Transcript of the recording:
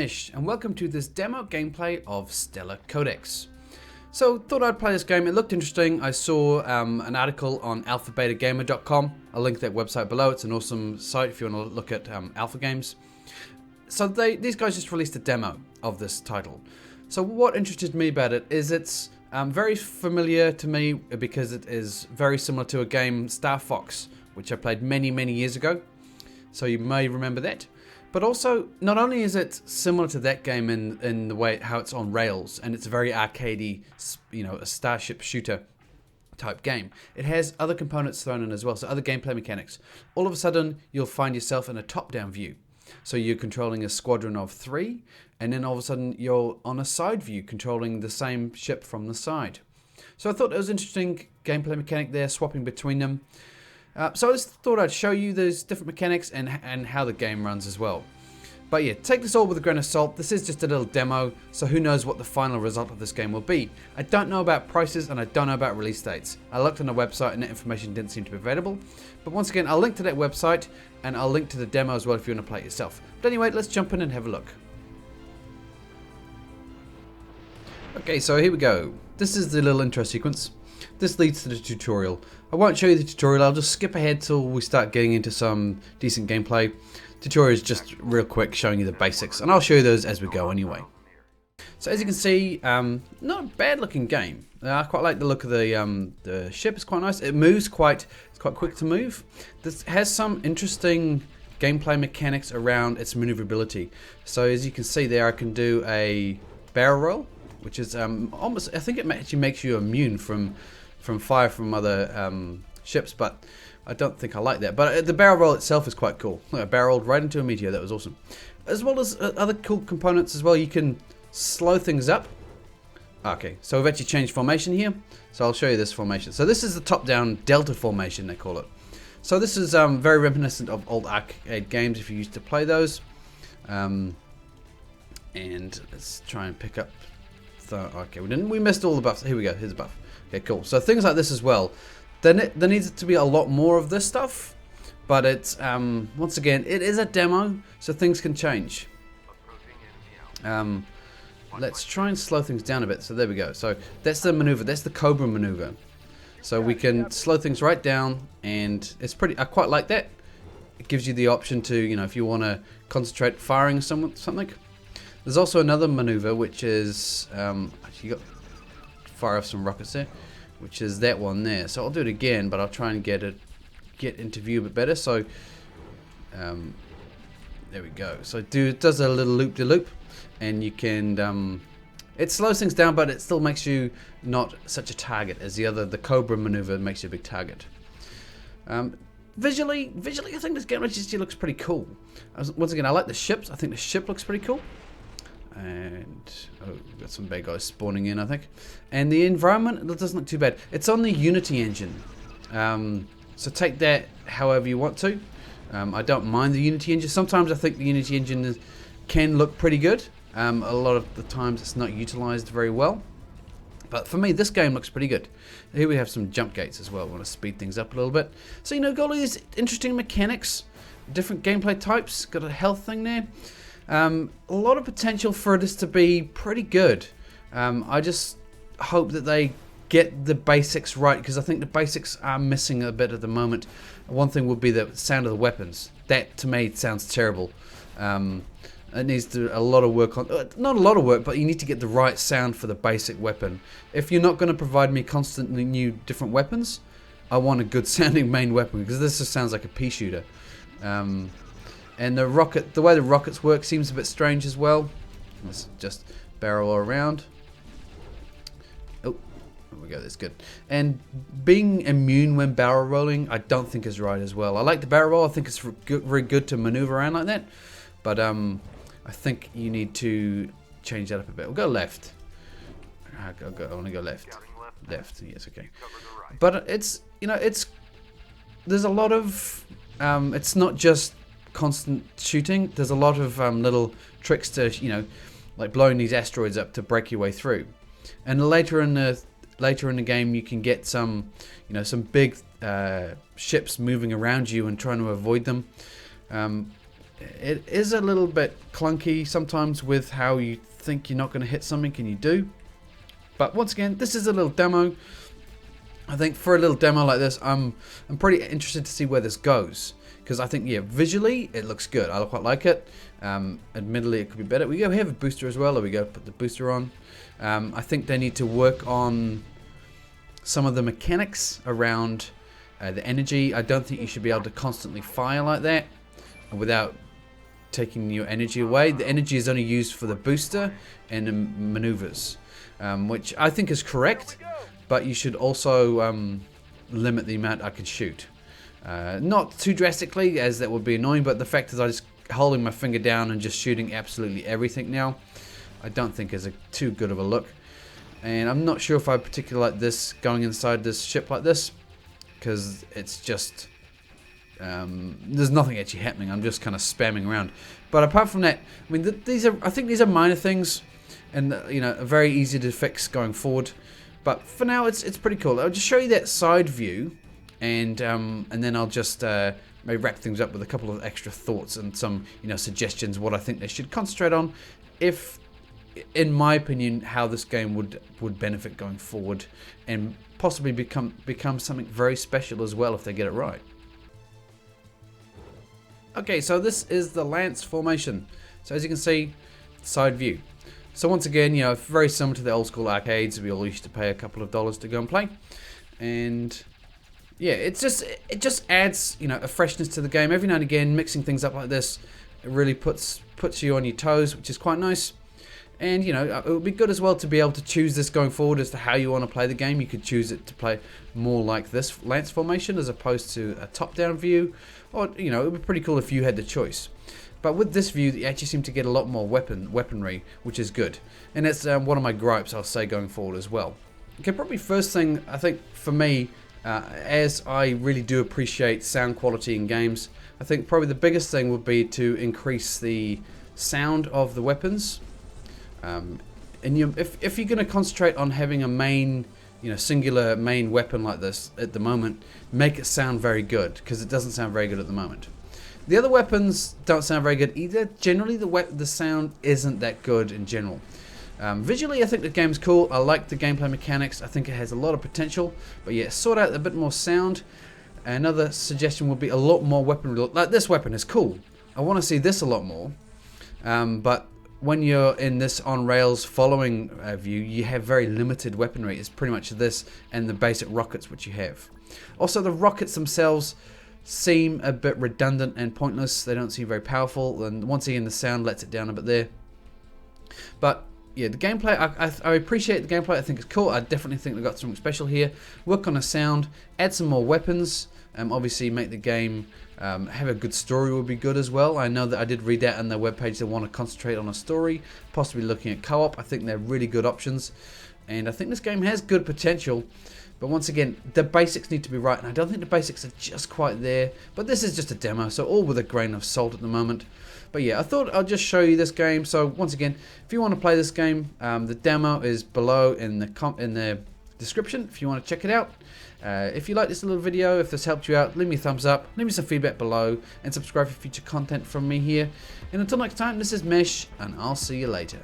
Nish, and welcome to this demo gameplay of Stellar Codex. So, thought I'd play this game. It looked interesting. I saw an article on AlphaBetaGamer.com. I'll link that website below. It's an awesome site if you want to look at alpha games. So these guys just released a demo of this title. So what interested me about it is it's very familiar to me because it is very similar to a game, Star Fox, which I played many years ago. So you may remember that. But also, not only is it similar to that game in the way how it's on rails, and it's a very arcadey, a starship shooter type game, it has other components thrown in as well, so other gameplay mechanics. All of a sudden, you'll find yourself in a top-down view. So you're controlling a squadron of 3, and then all of a sudden you're on a side view controlling the same ship from the side. So I thought it was an interesting gameplay mechanic there, swapping between them. So I just thought I'd show you those different mechanics and how the game runs as well. But yeah, take this all with a grain of salt. This is just a little demo, so who knows what the final result of this game will be. I don't know about prices and I don't know about release dates. I looked on the website and that information didn't seem to be available. But once again, I'll link to that website and I'll link to the demo as well if you want to play it yourself. But anyway, let's jump in and have a look. Okay, so here we go. This is the little intro sequence. This leads to the tutorial. I won't show you the tutorial, I'll just skip ahead till we start getting into some decent gameplay. Tutorial is just real quick showing you the basics, and I'll show you those as we go anyway. So as you can see, not a bad looking game. I quite like the look of the ship. It's quite nice. It moves it's quite quick to move. This has some interesting gameplay mechanics around its maneuverability. So as you can see there, I can do a barrel roll, which is almost, I think it actually makes you immune from fire from other ships, but I don't think I like that. But the barrel roll itself is quite cool. I barreled right into a meteor. That was awesome. As well as other cool components as well. You can slow things up. Okay, so we've actually changed formation here. So I'll show you this formation. So this is the top-down delta formation, they call it. So this is very reminiscent of old arcade games if you used to play those. And let's try and pick up. Okay, we missed all the buffs. Here we go. Here's a buff. Okay, cool. So things like this as well. There needs to be a lot more of this stuff, but it's once again, it is a demo, so things can change. Let's try and slow things down a bit. So there we go. So that's the maneuver. That's the Cobra maneuver. So we can slow things right down, and it's pretty. I quite like that. It gives you the option to, if you want to concentrate firing something. There's also another maneuver which is actually you got fire off some rockets there, which is that one there. So I'll do it again, but I'll try and get into view a bit better. So there we go. So it does a little loop-de-loop, and you can it slows things down, but it still makes you not such a target as the Cobra maneuver makes you a big target. Visually, I think this game actually looks pretty cool. Once again, I like the ships. I think the ship looks pretty cool. And we've got some bad guys spawning in, I think. And the environment, it doesn't look too bad. It's on the Unity engine, so take that however you want to. I don't mind the Unity engine. Sometimes I think the Unity engine can look pretty good. A lot of the times it's not utilized very well. But for me, this game looks pretty good. Here we have some jump gates as well. I want to speed things up a little bit. So, got all these interesting mechanics, different gameplay types. Got a health thing there. A lot of potential for this to be pretty good. I just hope that they get the basics right, because I think the basics are missing a bit at the moment. One thing would be the sound of the weapons. That to me sounds terrible. It needs a lot of work on, not a lot of work, but you need to get the right sound for the basic weapon. If you're not going to provide me constantly new different weapons, I want a good sounding main weapon, because this just sounds like a pea shooter. And the way the rockets work seems a bit strange as well. Let's just barrel around. Oh, there we go, that's good. And being immune when barrel rolling, I don't think is right as well. I like the barrel roll, I think it's very good to maneuver around like that. But I think you need to change that up a bit. We'll go left. I want to go left. Left, yes, okay. But it's, there's a lot of, it's not just constant shooting. There's a lot of little tricks to, like blowing these asteroids up to break your way through. And later in the game, you can get some big ships moving around you and trying to avoid them. it is a little bit clunky sometimes with how you think you're not going to hit something and you do. But once again, this is a little demo. I think for a little demo like this, I'm pretty interested to see where this goes. Because I think, yeah, visually, it looks good. I quite like it. Admittedly, it could be better. We have a booster as well. There we go, put the booster on. I think they need to work on some of the mechanics around the energy. I don't think you should be able to constantly fire like that without taking your energy away. The energy is only used for the booster and the maneuvers, which I think is correct, but you should also limit the amount I can shoot. Not too drastically, as that would be annoying, but the fact is I just holding my finger down and just shooting absolutely everything now, I don't think is too good of a look. And I'm not sure if I particularly like this, going inside this ship like this, because it's just there's nothing actually happening. I'm just kind of spamming around. But apart from that, I mean, I think these are minor things, and you know, very easy to fix going forward. But for now, it's pretty cool. I'll just show you that side view, and then I'll just maybe wrap things up with a couple of extra thoughts and some, you know, suggestions what I think they should concentrate on, if, in my opinion, how this game would benefit going forward, and possibly become something very special as well if they get it right. Okay, so this is the Lance formation. So as you can see, side view. So once again, you know, very similar to the old school arcades. We all used to pay a couple of dollars to go and play, and yeah, it just adds, you know, a freshness to the game. Every now and again, mixing things up like this, it really puts you on your toes, which is quite nice. And you know, it would be good as well to be able to choose this going forward as to how you want to play the game. You could choose it to play more like this Lance formation as opposed to a top-down view, or you know, it would be pretty cool if you had the choice. But with this view, you actually seem to get a lot more weaponry, which is good. And that's one of my gripes, I'll say, going forward as well. Okay, probably first thing, I think, for me, as I really do appreciate sound quality in games, I think probably the biggest thing would be to increase the sound of the weapons. And if you're going to concentrate on having a main, you know, singular main weapon like this at the moment, make it sound very good, because it doesn't sound very good at the moment. The other weapons don't sound very good either. Generally, the sound isn't that good in general. Visually, I think the game's cool. I like the gameplay mechanics. I think it has a lot of potential. But yeah, sort out a bit more sound. Another suggestion would be a lot more weaponry. Like, this weapon is cool. I want to see this a lot more. But when you're in this on rails following view, you have very limited weaponry. It's pretty much this and the basic rockets which you have. Also, the rockets themselves seem a bit redundant and pointless. They don't seem very powerful, and once again the sound lets it down a bit there. But yeah, the gameplay, I appreciate the gameplay. I think it's cool. I definitely think they've got something special here. Work on the sound, add some more weapons, obviously make the game have a good story would be good as well. I know that I did read that on their webpage, they want to concentrate on a story, possibly looking at co-op. I think they're really good options, and I think this game has good potential. But once again, the basics need to be right, and I don't think the basics are just quite there. But this is just a demo, so all with a grain of salt at the moment. But yeah, I thought I'll just show you this game. So once again, if you want to play this game, the demo is below in the description if you want to check it out. If you like this little video, if this helped you out, leave me a thumbs up, leave me some feedback below, and subscribe for future content from me here. And until next time, this is Mesh, and I'll see you later.